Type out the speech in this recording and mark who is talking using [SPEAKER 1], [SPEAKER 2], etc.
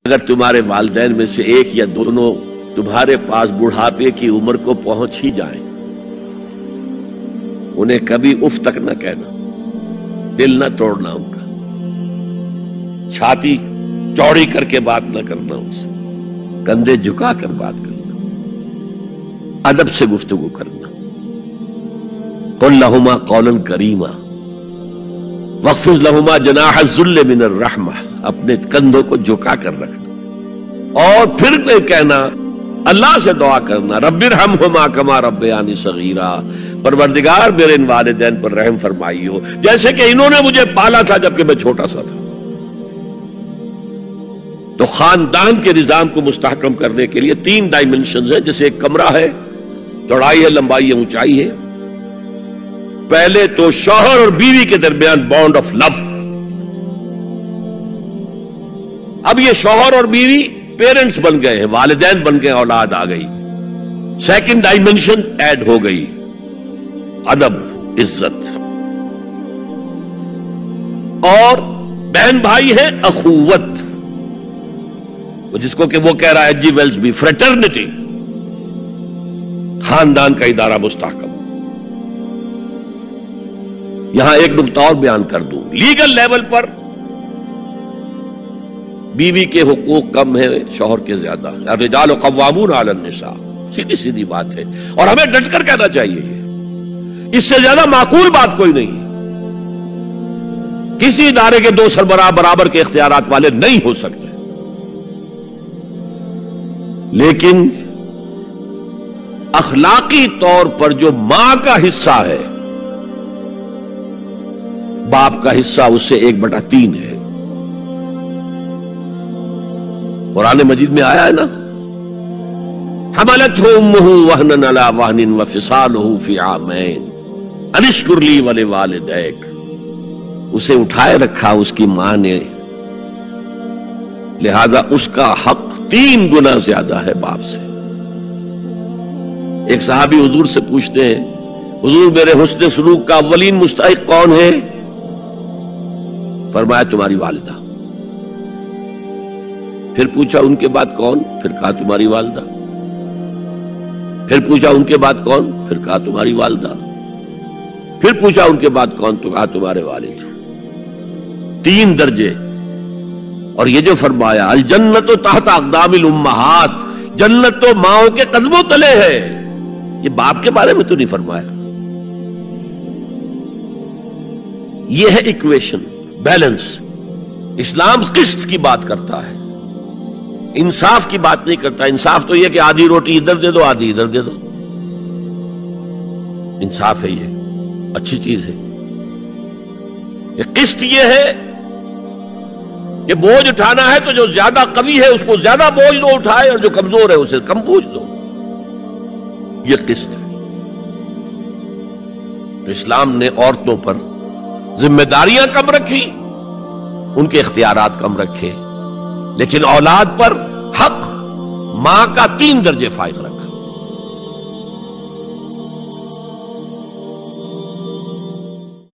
[SPEAKER 1] اگر تمہارے والدین میں سے ایک یا دونوں تمہارے پاس بڑھاپے کی عمر کو پہنچ ہی جائیں، انہیں کبھی اف تک نہ کہنا، دل نہ توڑنا ان کا، چھاتی چوڑی کر کے بات نہ کرنا، ان سے کندھے جھکا کر بات کرنا، ادب سے گفتگو کرنا۔ قل لہما قولا کریما واخفض لہما جناح الذل من الرحمہ، اپنے کندھوں کو جھکا کر رکھنا، اور پھر کہنا، اللہ سے دعا کرنا، رب ارحمہما کما ربیانی صغیرا، پروردگار میرے ان والدین پر رحم فرمائیو جیسے کہ انہوں نے مجھے پالا تھا جبکہ میں چھوٹا سا تھا۔ تو خاندان کے نظام کو مستحکم کرنے کے لیے 3 ڈائمنشنز ہیں، جیسے ایک کمرہ ہے، چوڑائی ہے، لمبائی ہے، اونچائی ہے۔ پہلے تو شوہر اور بیوی کے درمیان بانڈ آف لو، اب یہ شوہر اور بیوی پیرنٹس بن گئے ہیں، والدین بن گئے، اولاد آ گئی۔ سیکنڈ ڈائمنشن ایڈ ہو گئی، ادب، عزت، اور بہن بھائی ہے اخوت، جس کو کہ وہ کہہ رہا ہے جی ویلز بھی فریٹرنٹی، خاندان کا ادارہ مستحکم۔ یہاں ایک نقطہ اور بیان کر دوں، لیگل لیول پر بیوی کے حقوق کم ہیں شوہر کے زیادہ، الرجال قوامون علی النساء، سیدھی سیدھی بات ہے، اور ہمیں ڈٹ کر کہنا چاہیے یہ، اس سے زیادہ معقول بات کوئی نہیں ہے۔ کسی ادارے کے 2 سربراہ برابر کے اختیارات والے نہیں ہو سکتے، لیکن اخلاقی طور پر جو ماں کا حصہ ہے، باپ کا حصہ اس سے 1/3 ہے۔ قرآن مجید میں آیا ہے نا، حملتہ امہ وہنا علی وہن وفصالہ فی عامین ان اشکر لی ولوالدیک، اسے اٹھائے رکھا اس کی ماں نے، لہذا اس کا حق 3 گنا زیادہ ہے باپ سے۔ ایک صحابی حضور سے پوچھتے ہیں، حضور میرے حسن سلوک کا اولین مستحق کون ہے؟ فرمایا تمہاری والدہ۔ پھر پوچھا ان کے بعد کون؟ پھر کہا تمہاری والدہ۔ پھر پوچھا ان کے بعد کون؟ پھر کہا تمہاری والدہ۔ پھر پوچھا ان کے بعد کون؟ تو کہا تمہارے والد۔ 3 درجے۔ اور یہ جو فرمایا الجنت تحت اقدام الامہات، جنت تو ماؤں کے قدموں تلے ہے، یہ باپ کے بارے میں تو نہیں فرمایا۔ یہ ہے ایکویشن، بیلنس۔ اسلام قسط کی بات کرتا ہے، انصاف کی بات نہیں کرتا۔ انصاف تو یہ کہ آدھی روٹی ادھر دے دو، آدھی ادھر دے دو، انصاف ہے، یہ اچھی چیز ہے۔ یہ قسط یہ ہے کہ بوجھ اٹھانا ہے تو جو زیادہ قوی ہے اس کو زیادہ بوجھ دو اٹھائے، اور جو کمزور ہے اسے کم بوجھ دو، یہ قسط ہے۔ تو اسلام نے عورتوں پر ذمہ داریاں کم رکھی، ان کے اختیارات کم رکھے، لیکن اولاد پر حق ماں کا 3 درجے فائق رکھا۔